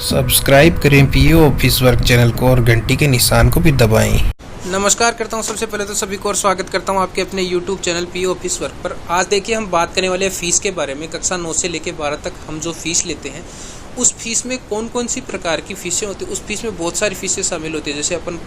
Subscribe करें PO office work channel को और घंटी के निशान को भी दबाएं। नमस्कार करता हूं सबसे पहले तो सभी को और स्वागत करता हूं आपके अपने YouTube channel PO office work पर। आज देखिए हम बात करने वाले हैं फ़ीस के बारे में। कक्षा 9 से लेकर 12 तक हम जो फ़ीस लेते हैं उस फीस में कौन कौन सी प्रकार की फ़ीसें होती है। उस फीस में बहुत सारी फ़ीसें शामिल होती है। जैसे अपन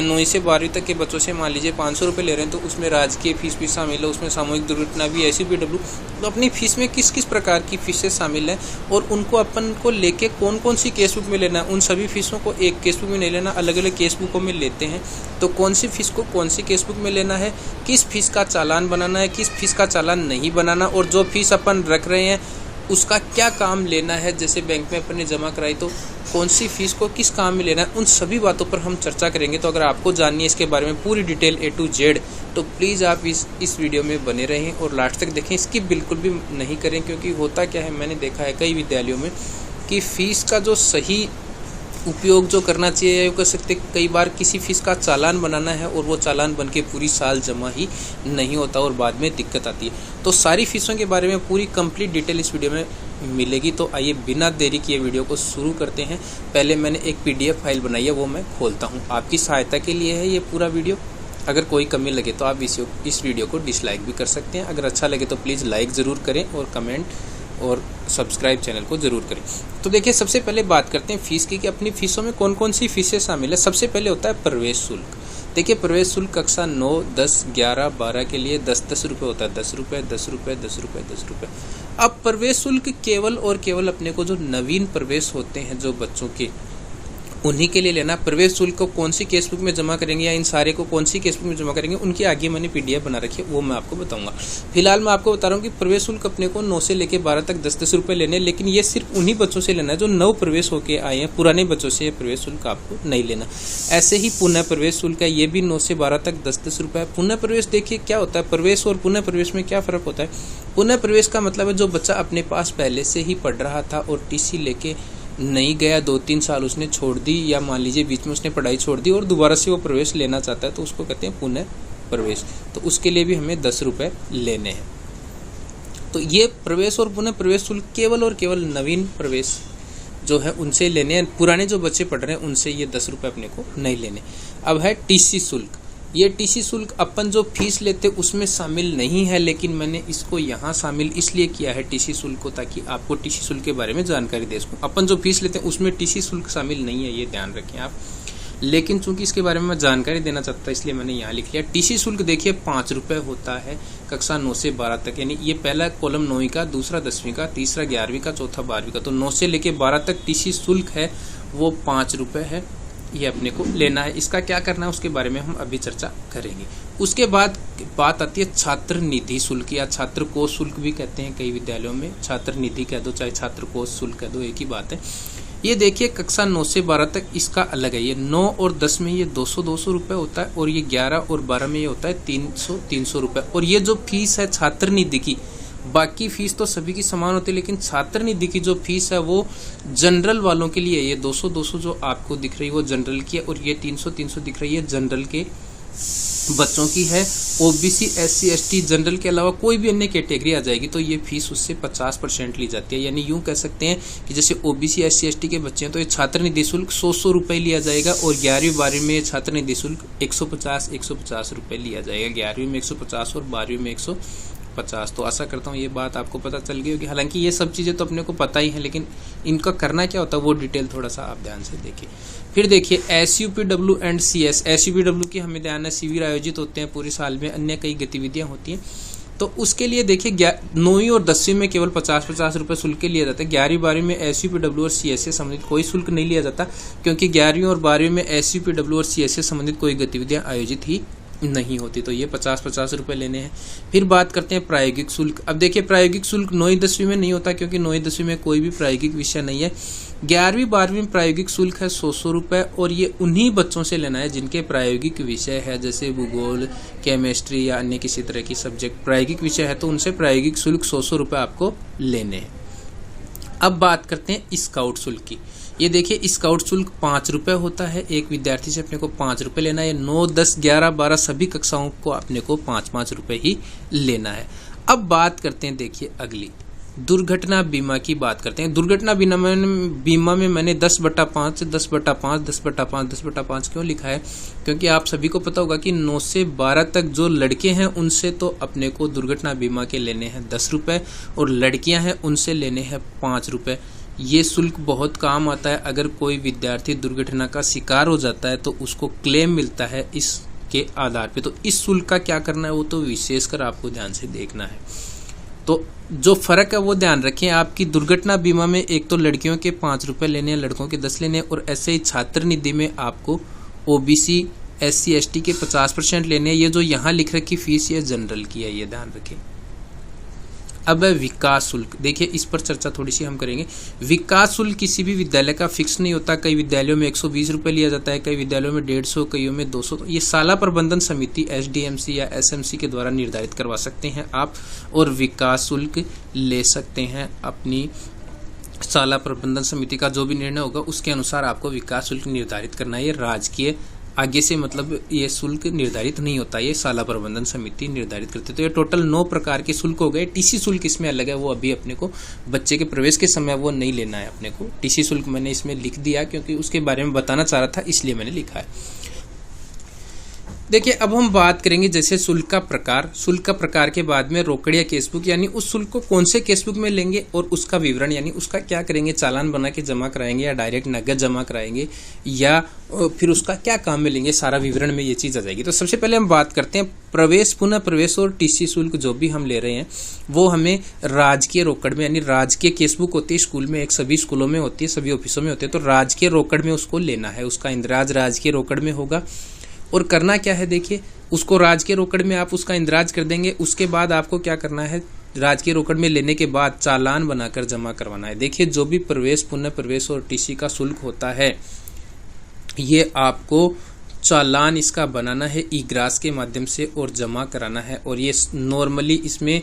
9 से 12वीं तक के बच्चों से मान लीजिए 500 रुपये ले रहे हैं तो उसमें राजकीय फ़ीस भी शामिल है, उसमें सामूहिक दुर्घटना भी, SUPW। तो अपनी फ़ीस में किस किस प्रकार की फ़ीसें शामिल हैं और उनको अपन को लेके कौन कौन सी केस बुक में लेना है। उन सभी फ़ीसों को एक केस बुक में नहीं लेना, अलग अलग केस बुकों में लेते हैं। तो कौन सी फ़ीस को कौन सी केस बुक में लेना है, किस फ़ीस का चालान बनाना है, किस फ़ीस का चालान नहीं बनाना, और जो फ़ीस अपन रख रहे हैं उसका क्या काम लेना है। जैसे बैंक में अपन ने जमा कराई तो कौन सी फ़ीस को किस काम में लेना है, उन सभी बातों पर हम चर्चा करेंगे। तो अगर आपको जाननी है इसके बारे में पूरी डिटेल A to Z तो प्लीज़ आप इस वीडियो में बने रहें और लास्ट तक देखें। स्किप बिल्कुल भी नहीं करें, क्योंकि होता क्या है, मैंने देखा है कई विद्यालयों में कि फ़ीस का जो सही उपयोग जो करना चाहिए या कर सकते, कई बार किसी फ़ीस का चालान बनाना है और वो चालान बन के पूरी साल जमा ही नहीं होता और बाद में दिक्कत आती है। तो सारी फ़ीसों के बारे में पूरी कंप्लीट डिटेल इस वीडियो में मिलेगी। तो आइए बिना देरी किए वीडियो को शुरू करते हैं। पहले मैंने एक PDF फाइल बनाई है, वो मैं खोलता हूँ। आपकी सहायता के लिए है ये पूरा वीडियो। अगर कोई कमी लगे तो आप इस वीडियो को डिसलाइक भी कर सकते हैं। अगर अच्छा लगे तो प्लीज़ लाइक ज़रूर करें और कमेंट और सब्सक्राइब चैनल को ज़रूर करें। तो देखिए सबसे पहले बात करते हैं फ़ीस की कि अपनी फ़ीसों में कौन कौन सी फ़ीसें शामिल है। सबसे पहले होता है प्रवेश शुल्क। देखिए प्रवेश शुल्क कक्षा 9, 10, 11, 12 के लिए 10-10 रुपये होता है। 10 रुपये, 10 रुपये, 10 रुपये, 10 रुपये। अब प्रवेश शुल्क केवल और केवल अपने को जो नवीन प्रवेश होते हैं जो बच्चों के, उन्हीं के लिए लेना। प्रवेश शुल्क को कौन सी केस बुक में जमा करेंगे या इन सारे को कौन सी केस बुक में जमा करेंगे, उनकी आगे मैंने PDF बना रखी है, वो मैं आपको बताऊंगा। फिलहाल मैं आपको बता रहा हूँ कि प्रवेश शुल्क अपने को 9 से लेकर 12 तक 10-10 रुपये लेने, लेकिन ये सिर्फ उन्हीं बच्चों से लेना है जो नव प्रवेश होकर आए हैं। पुराने बच्चों से ये प्रवेश शुल्क आपको नहीं लेना। ऐसे ही पुनः प्रवेश शुल्क है, ये भी 9 से 12 तक 10-10 रुपये है। पुनः प्रवेश देखिए क्या होता है, प्रवेश और पुनः प्रवेश में क्या फ़र्क होता है। पुनः प्रवेश का मतलब है जो बच्चा अपने पास पहले से ही पढ़ रहा था और TC लेके नहीं गया, 2-3 साल उसने छोड़ दी, या मान लीजिए बीच में उसने पढ़ाई छोड़ दी और दोबारा से वो प्रवेश लेना चाहता है, तो उसको कहते हैं पुनः प्रवेश। तो उसके लिए भी हमें 10 रुपये लेने हैं। तो ये प्रवेश और पुनः प्रवेश शुल्क केवल और केवल नवीन प्रवेश जो है उनसे लेने हैं। पुराने जो बच्चे पढ़ रहे हैं उनसे ये 10 रुपये अपने को नहीं लेने। अब है TC शुल्क। ये TC शुल्क अपन जो फीस लेते उसमें शामिल नहीं है, लेकिन मैंने इसको यहाँ शामिल इसलिए किया है TC शुल्क को, ताकि आपको TC शुल्क के बारे में जानकारी दे सकूँ। अपन जो फीस लेते हैं उसमें TC शुल्क शामिल नहीं है, ये ध्यान रखें आप। लेकिन चूंकि इसके बारे में मैं जानकारी देना चाहता था इसलिए मैंने यहाँ लिख लिया। TC शुल्क देखिए 5 रुपये होता है कक्षा 9 से 12 तक, यानी ये पहला कॉलम 9वीं का, दूसरा 10वीं का, तीसरा 11वीं का, चौथा 12वीं का। तो 9 से लेकर 12 तक TC शुल्क है वो 5 रुपये है, ये अपने को लेना है। इसका क्या करना है उसके बारे में हम अभी चर्चा करेंगे। उसके बाद बात आती है छात्र निधि शुल्क, या छात्र कोष शुल्क भी कहते हैं कई विद्यालयों में। छात्र निधि कह दो चाहे छात्र कोष शुल्क कह दो, एक ही बात है। ये देखिए कक्षा 9 से 12 तक इसका अलग है। ये 9 और 10 में ये 200-200 रुपये होता है, और ये 11 और 12 में ये होता है 300-300 रुपये। और ये जो फीस है छात्र निधि की, बाकी फीस तो सभी की समान होती है, लेकिन छात्र निधि की जो फीस है वो जनरल वालों के लिए। ये 200-200 जो आपको दिख रही है वो जनरल की है, और ये 300-300 दिख रही है जनरल के बच्चों की है। OBC, SC, ST जनरल के अलावा कोई भी अन्य कैटेगरी आ जाएगी तो ये फीस उससे 50% ली जाती है। यानी यूं कह सकते हैं कि जैसे OBC, SC, ST के बच्चे हैं तो ये छात्र निधि शुल्क 100 रुपये लिया जाएगा, और 11वीं 12वीं में छात्र निधि शुल्क 150 रुपये लिया जाएगा। 11वीं में 150 और 12वीं में 150। तो आशा करता हूँ ये बात आपको पता चल गई होगी। हालांकि ये सब चीज़ें तो अपने को पता ही है, लेकिन इनका करना क्या होता है वो डिटेल थोड़ा सा आप ध्यान से देखिए। फिर देखिए SUPW एंड CS। SUPW की हमें ध्यान है शिविर आयोजित होते हैं पूरे साल में, अन्य कई गतिविधियाँ होती हैं। तो उसके लिए देखिए 9वीं और 10वीं में केवल 50-50 रुपये शुल्क लिया जाता है। 11वीं 12वीं में SUPW और CS से संबंधित कोई शुल्क नहीं लिया जाता, क्योंकि 11वीं और 12वीं में SUPW और CS से संबंधित कोई गतिविधियाँ आयोजित ही नहीं होती। तो ये 50-50 रुपये लेने हैं। फिर बात करते हैं प्रायोगिक शुल्क। अब देखिए प्रायोगिक शुल्क 9वीं 10वीं में नहीं होता, क्योंकि 9वीं 10वीं में कोई भी प्रायोगिक विषय नहीं है। 11वीं 12वीं में प्रायोगिक शुल्क है 100 रुपये, और ये उन्हीं बच्चों से लेना है जिनके प्रायोगिक विषय है, जैसे भूगोल, केमिस्ट्री या अन्य किसी तरह की सब्जेक्ट प्रायोगिक विषय है, तो उनसे प्रायोगिक शुल्क 100 रुपये आपको लेने हैं। अब बात करते हैं स्काउट शुल्क की। ये देखिए स्काउट शुल्क 5 रुपये होता है। एक विद्यार्थी से अपने को 5 रुपये लेना है। 9, 10, 11, 12 सभी कक्षाओं को अपने को 5-5 रुपये ही लेना है। अब बात करते हैं देखिए अगली दुर्घटना बीमा की बात करते हैं। दुर्घटना बीमा में मैंने 10/5, 10/5, 10/5, 10/5 क्यों लिखा है? क्योंकि आप सभी को पता होगा कि 9 से 12 तक जो लड़के हैं उनसे तो अपने को दुर्घटना बीमा के लेने हैं 10 रुपये, और लड़कियां हैं उनसे लेने हैं 5 रुपये। ये शुल्क बहुत काम आता है। अगर कोई विद्यार्थी दुर्घटना का शिकार हो जाता है तो उसको क्लेम मिलता है इसके आधार पे। तो इस शुल्क का क्या करना है वो तो विशेषकर आपको ध्यान से देखना है। तो जो फर्क है वो ध्यान रखें। आपकी दुर्घटना बीमा में एक तो लड़कियों के 5 रुपये लेने हैं, लड़कों के 10 लेने हैं, और ऐसे ही छात्र निधि में आपको ओबीसी SC ST के 50% लेने हैं। ये जो यहाँ लिख रखी फीस ये जनरल की है, ये ध्यान रखें। अब है विकास शुल्क। देखिए इस पर चर्चा थोड़ी सी हम करेंगे। विकास शुल्क किसी भी विद्यालय का फिक्स नहीं होता। कई विद्यालयों में 120 रुपये लिया जाता है, कई विद्यालयों में 150, कईयों में 200। तो ये शाला प्रबंधन समिति SDMC या SMC के द्वारा निर्धारित करवा सकते हैं आप, और विकास शुल्क ले सकते हैं अपनी शाला प्रबंधन समिति का जो भी निर्णय होगा उसके अनुसार आपको विकास शुल्क निर्धारित करना है। ये राजकीय आगे से मतलब ये शुल्क निर्धारित नहीं होता, ये शाला प्रबंधन समिति निर्धारित करते। तो ये टोटल 9 प्रकार के शुल्क हो गए। टीसी शुल्क इसमें अलग है, वो अभी अपने को बच्चे के प्रवेश के समय वो नहीं लेना है अपने को। टीसी शुल्क मैंने इसमें लिख दिया क्योंकि उसके बारे में बताना चाह रहा था, इसलिए मैंने लिखा है। देखिए अब हम बात करेंगे जैसे शुल्क का प्रकार। शुल्क का प्रकार के बाद में रोकड़ या केसबुक, यानी उस शुल्क को कौन से केसबुक में लेंगे और उसका विवरण, यानी उसका क्या करेंगे, चालान बना के जमा कराएंगे या डायरेक्ट नगद जमा कराएंगे या फिर उसका क्या काम में लेंगे, सारा विवरण में ये चीज़ आ जाएगी। तो सबसे पहले हम बात करते हैं प्रवेश, पुनः प्रवेश और टीसी शुल्क जो भी हम ले रहे हैं वो हमें राजकीय रोकड़ में, यानी राजकीय केसबुक होती है स्कूल में, एक सभी स्कूलों में होती है, सभी ऑफिसों में होती है। तो राजकीय रोकड़ में उसको लेना है, उसका इंदराज राजकीय रोकड़ में होगा। और करना क्या है, देखिए उसको राजकीय रोकड़ में आप उसका इंदराज कर देंगे। उसके बाद आपको क्या करना है, राजकीय रोकड़ में लेने के बाद चालान बनाकर जमा करवाना है। देखिए जो भी प्रवेश, पुनः प्रवेश और टीसी का शुल्क होता है ये आपको चालान इसका बनाना है ई-ग्रास के माध्यम से और जमा कराना है। और ये नॉर्मली इसमें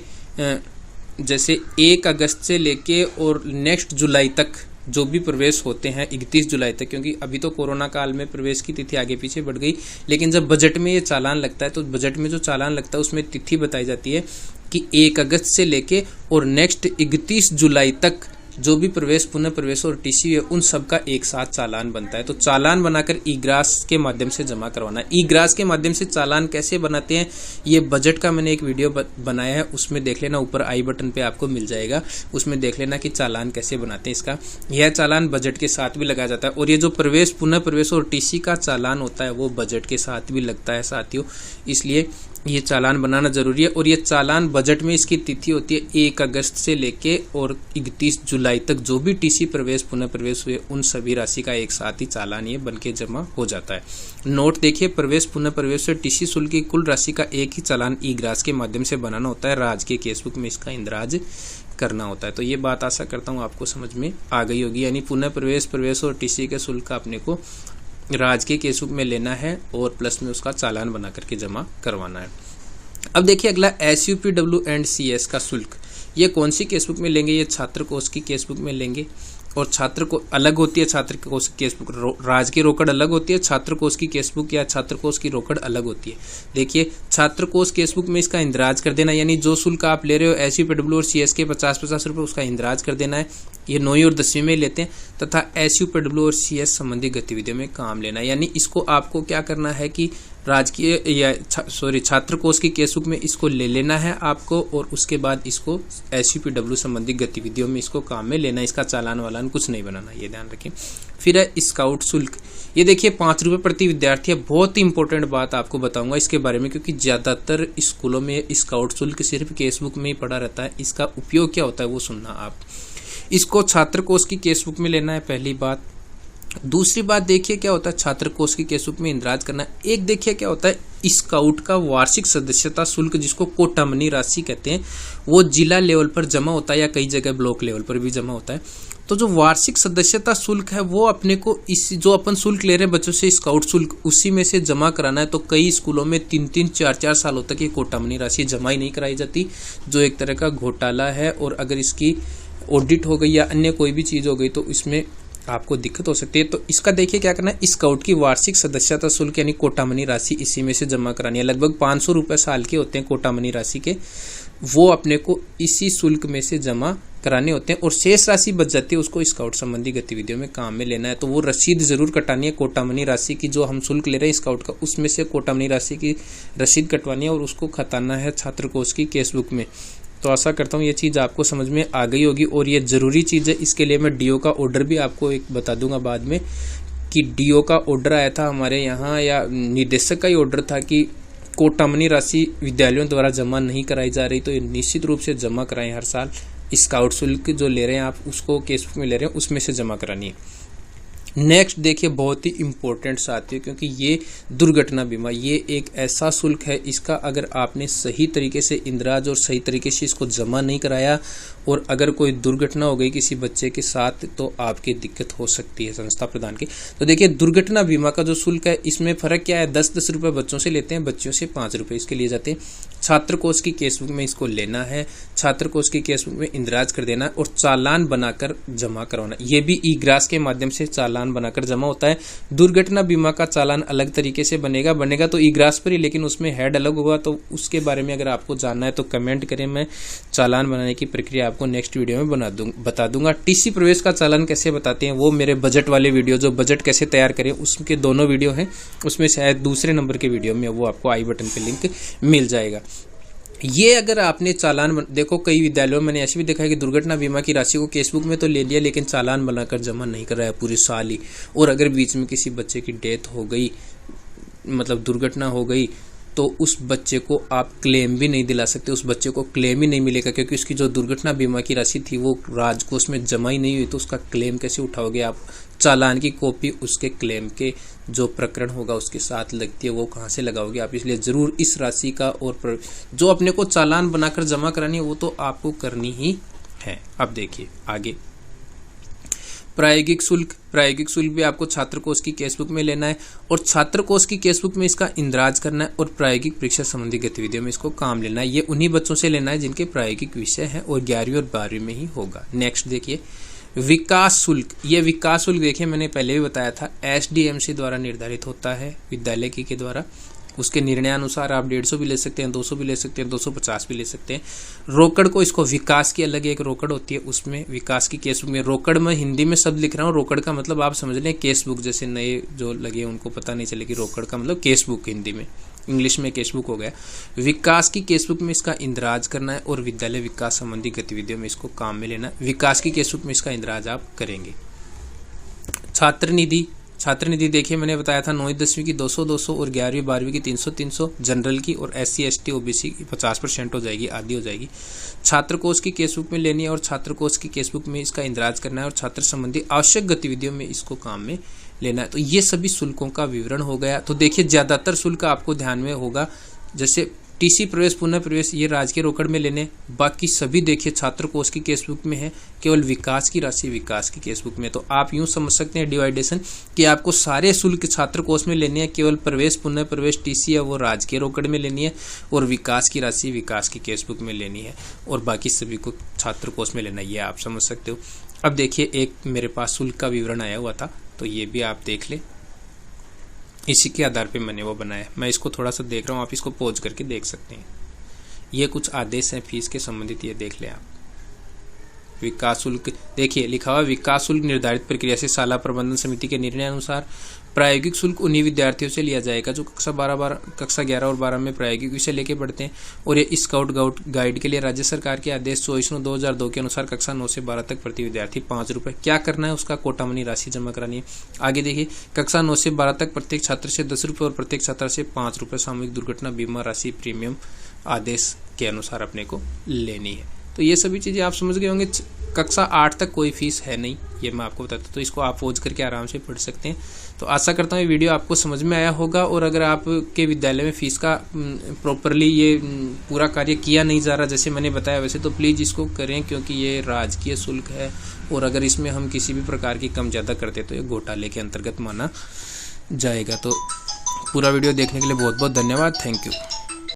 जैसे 1 अगस्त से लेके और नेक्स्ट जुलाई तक जो भी प्रवेश होते हैं 31 जुलाई तक, क्योंकि अभी तो कोरोना काल में प्रवेश की तिथि आगे पीछे बढ़ गई, लेकिन जब बजट में ये चालान लगता है तो बजट में जो चालान लगता है उसमें तिथि बताई जाती है कि 1 अगस्त से लेके और नेक्स्ट 31 जुलाई तक जो भी प्रवेश, पुनः प्रवेश और टीसी है उन सब का एक साथ चालान बनता है। तो चालान बनाकर ई-ग्रास के माध्यम से जमा करवाना है। ई-ग्रास के माध्यम से चालान कैसे बनाते हैं ये बजट का मैंने एक वीडियो बनाया है, उसमें देख लेना, ऊपर आई बटन पे आपको मिल जाएगा, उसमें देख लेना कि चालान कैसे बनाते हैं इसका। यह चालान बजट के साथ भी लगाया जाता है। और ये जो प्रवेश, पुनः प्रवेश और टीसी का चालान होता है वो बजट के साथ भी लगता है साथियों, इसलिए ये चालान बनाना जरूरी है। और ये चालान बजट में इसकी तिथि होती है 1 अगस्त से लेके और 31 जुलाई तक जो भी टीसी प्रवेश, पुनः प्रवेश हुए उन सभी राशि का एक साथ ही चालान ये बनके जमा हो जाता है। नोट देखिए, प्रवेश, पुनः प्रवेश से टीसी शुल्क की कुल राशि का एक ही चालान ई-ग्रास के माध्यम से बनाना होता है, राजकीय केसबुक में इसका इंदराज करना होता है। तो ये बात आशा करता हूँ आपको समझ में आ गई होगी। यानी पुनः प्रवेश, प्रवेश और टीसी के शुल्क का अपने को राजकीय केसबुक में लेना है और प्लस में उसका चालान बना करके जमा करवाना है। अब देखिए अगला SUPW एंड CS का शुल्क, ये कौन सी केसबुक में लेंगे, ये छात्र कोष की केसबुक में लेंगे। और छात्र को अलग होती है, छात्र कोष की केसबुक, राजकीय रोकड़ अलग होती है, छात्र कोष की केसबुक या छात्र कोष की रोकड़ अलग होती है। देखिए छात्र कोष केसबुक में इसका इंदराज कर देना, यानी जो शुल्क आप ले रहे हो SUPW और CS के 50-50 रुपये उसका इंदराज कर देना है। ये 9वीं और 10वीं में लेते हैं। तथा SUPW और CS संबंधी गतिविधियों में काम लेना है, यानी इसको आपको क्या करना है कि राजकीय या छात्र कोष की केसबुक में इसको ले लेना है आपको, और उसके बाद इसको SUPW संबंधी गतिविधियों में इसको काम में लेना है। इसका चालान वालान कुछ नहीं बनाना, ये ध्यान रखें। फिर है स्काउट शुल्क, ये देखिए 5 रुपये प्रति विद्यार्थी है। बहुत ही इंपॉर्टेंट बात आपको बताऊंगा इसके बारे में, क्योंकि ज्यादातर स्कूलों में स्काउट शुल्क सिर्फ केसबुक में ही पड़ा रहता है। इसका उपयोग क्या होता है वो सुनना आप। इसको छात्र कोष की केसबुक में लेना है, पहली बात। दूसरी बात देखिए क्या होता है छात्र कोष की केसबुक में इंदराज करना। एक देखिए क्या होता है स्काउट का वार्षिक सदस्यता शुल्क, जिसको कोटा मनी राशि कहते हैं, वो जिला लेवल पर जमा होता है या कई जगह ब्लॉक लेवल पर भी जमा होता है। तो जो वार्षिक सदस्यता शुल्क है वो अपने को इस जो अपन शुल्क ले रहे हैं बच्चों से स्काउट शुल्क, उसी में से जमा कराना है। तो कई स्कूलों में 3-3, 4-4 सालों तक ये कोटा मनी राशि जमा ही नहीं कराई जाती, जो एक तरह का घोटाला है। और अगर इसकी ऑडिट हो गई या अन्य कोई भी चीज हो गई तो इसमें आपको दिक्कत हो सकती है। तो इसका देखिए क्या करना है, स्काउट की वार्षिक सदस्यता शुल्क यानी कोटा मनी राशि इसी में से जमा करानी है। लगभग 500 रुपये साल के होते हैं कोटा मनी राशि के। वो अपने को इसी शुल्क में से जमा कराने होते हैं और शेष राशि बच जाती है उसको स्काउट संबंधी गतिविधियों में काम में लेना है। तो वो रसीद जरूर कटानी है, कोटामनी राशि की जो हम शुल्क ले रहे हैं स्काउट का, उसमें से कोटामनी राशि की रसीद कटवानी है और उसको खताना है छात्र कोष की केसबुक में। तो आशा करता हूँ ये चीज़ आपको समझ में आ गई होगी और ये ज़रूरी चीज़ है। इसके लिए मैं डीओ का ऑर्डर भी आपको एक बता दूंगा बाद में कि डीओ का ऑर्डर आया था हमारे यहाँ, या निदेशक का ही ऑर्डर था कि कोटामनी राशि विद्यालयों द्वारा जमा नहीं कराई जा रही, तो ये निश्चित रूप से जमा कराएं हर साल। स्काउट शुल्क जो ले रहे हैं आप उसको केसबुक में ले रहे हैं उसमें से जमा करानी है। नेक्स्ट देखिए, बहुत ही इंपॉर्टेंट साथियों, क्योंकि ये दुर्घटना बीमा ये एक ऐसा शुल्क है, इसका अगर आपने सही तरीके से इंदिराज और सही तरीके से इसको जमा नहीं कराया और अगर कोई दुर्घटना हो गई किसी बच्चे के साथ तो आपकी दिक्कत हो सकती है संस्था प्रदान की। तो देखिए, दुर्घटना बीमा का जो शुल्क है इसमें फर्क क्या है, 10-10 रुपये बच्चों से लेते हैं, बच्चियों से 5 रुपये इसके लिए जाते हैं। छात्र कोष की केसबुक में इसको लेना है, छात्र कोष की केसबुक में इंदिराज कर देना और चालान बनाकर जमा करवाना। ये भी ई ग्रास के माध्यम से चालान बनाकर जमा होता है। दुर्घटना बीमा का चालान अलग तरीके से बनेगा तो ई ग्रास पर ही, लेकिन उसमें हेड अलग होगा। तो उसके बारे में अगर आपको जानना है तो कमेंट करें, मैं चालान बनाने की प्रक्रिया आपको नेक्स्ट वीडियो में बता दूंगा। टीसी प्रवेश का चालान कैसे बताते हैं वो मेरे बजट वाले वीडियो, जो बजट कैसे तैयार करें उसके दोनों वीडियो हैं, उसमें शायद दूसरे नंबर के वीडियो में वो आपको आई बटन पे लिंक मिल जाएगा। ये अगर आपने चालान देखो, कई विद्यालयों में मैंने ऐसे भी देखा है कि दुर्घटना बीमा की राशि को केसबुक में तो ले लिया लेकिन चालान बनाकर जमा नहीं कराया पूरे साल ही, और अगर बीच में किसी बच्चे की डेथ हो गई, मतलब दुर्घटना हो गई, तो उस बच्चे को आप क्लेम भी नहीं दिला सकते, उस बच्चे को क्लेम ही नहीं मिलेगा, क्योंकि उसकी जो दुर्घटना बीमा की राशि थी वो राजकोष में जमा ही नहीं हुई, तो उसका क्लेम कैसे उठाओगे आप। चालान की कॉपी उसके क्लेम के जो प्रकरण होगा उसके साथ लगती है, वो कहाँ से लगाओगे आप। इसलिए जरूर इस राशि का और जो अपने को चालान बनाकर जमा करानी है वो तो आपको करनी ही है। अब देखिए आगे, प्रायोगिक शुल्क भी आपको छात्र कोष की केसबुक में लेना है और छात्र कोष की केसबुक में इसका इंदिराज करना है और प्रायोगिक परीक्षा संबंधी गतिविधियों में इसको काम लेना है। ये उन्हीं बच्चों से लेना है जिनके प्रायोगिक विषय हैं और 11वीं और 12वीं में ही होगा। नेक्स्ट देखिए, विकास शुल्क। ये विकास शुल्क देखिए, मैंने पहले भी बताया था, एसडीएमसी द्वारा निर्धारित होता है विद्यालय के द्वारा। उसके निर्णयानुसार आप 150 भी ले सकते हैं, 200 भी ले सकते हैं, 250 भी ले सकते हैं। रोकड़ को, इसको विकास की अलग एक रोकड़ होती है, उसमें विकास की केसबुक में, रोकड़ में हिंदी में शब्द लिख रहा हूँ, रोकड़ का मतलब आप समझ लें केसबुक, जैसे नए जो लगे उनको पता नहीं चले कि रोकड़ का मतलब केसबुक हिंदी में, इंग्लिश में केसबुक हो गया। विकास की केसबुक में इसका इंदिराज करना है और विद्यालय विकास संबंधी गतिविधियों में इसको काम में लेना है। विकास की केसबुक में इसका इंदिराज आप करेंगे। छात्र निधि देखिए, मैंने बताया था 9वीं 10वीं की 200-200 और 11वीं 12वीं की 300-300, जनरल की और SC ST OBC की 50% हो जाएगी, आधी हो जाएगी। छात्र कोष की केसबुक में लेनी है और छात्र कोष की केसबुक में इसका इंदिराज करना है और छात्र संबंधी आवश्यक गतिविधियों में इसको काम में लेना है। तो ये सभी शुल्कों का विवरण हो गया। तो देखिए, ज्यादातर शुल्क आपको ध्यान में होगा, जैसे टीसी प्रवेश, पुनः प्रवेश, ये राजकीय रोकड़ में लेने, बाकी सभी देखिए छात्र कोष की केसबुक में है, केवल विकास की राशि विकास की केसबुक में। तो आप यूं समझ सकते हैं डिवाइडेशन कि आपको सारे शुल्क छात्र कोष में लेने हैं, केवल प्रवेश, पुनः प्रवेश, टीसी है वो राजकीय रोकड़ में लेनी है और विकास की राशि विकास की केसबुक में लेनी है और बाकी सभी को छात्र कोष में लेना है, ये आप समझ सकते हो। अब देखिए, एक मेरे पास शुल्क का विवरण आया हुआ था, तो ये भी आप देख ले, इसी के आधार पे मैंने वो बनाया। मैं इसको थोड़ा सा देख रहा हूँ, आप इसको पॉज करके देख सकते हैं। ये कुछ आदेश हैं फीस के संबंधित, ये देख लें आप। विकास शुल्क देखिए, लिखा हुआ विकास शुल्क निर्धारित प्रक्रिया से शाला प्रबंधन समिति के निर्णय अनुसार प्रायोगिक शुल्क उन्हीं विद्यार्थियों से लिया जाएगा जो कक्षा 11 और 12 में प्रायोगिक विषय लेके पढ़ते हैं और ये स्काउट गाइड के लिए राज्य सरकार के आदेश 24/9/2002 के अनुसार कक्षा 9 से 12 तक प्रति विद्यार्थी 5 रुपये। क्या करना है, उसका कोटामनी राशि जमा करानी है। आगे देखिए, कक्षा 9 से 12 तक प्रत्येक छात्र से 10 रुपये और प्रत्येक छात्रा से 5 रुपये सामूहिक दुर्घटना बीमा राशि प्रीमियम आदेश के अनुसार अपने को लेनी है। तो ये सभी चीज़ें आप समझ गए होंगे। कक्षा 8 तक कोई फीस है नहीं, ये मैं आपको बताता हूँ, तो इसको आप पॉज करके आराम से पढ़ सकते हैं। तो आशा करता हूँ ये वीडियो आपको समझ में आया होगा और अगर आपके विद्यालय में फीस का प्रॉपरली ये पूरा कार्य किया नहीं जा रहा जैसे मैंने बताया वैसे, तो प्लीज़ इसको करें, क्योंकि ये राजकीय शुल्क है और अगर इसमें हम किसी भी प्रकार की कम ज़्यादा करते तो ये घोटाले के अंतर्गत माना जाएगा। तो पूरा वीडियो देखने के लिए बहुत बहुत धन्यवाद। Thank you.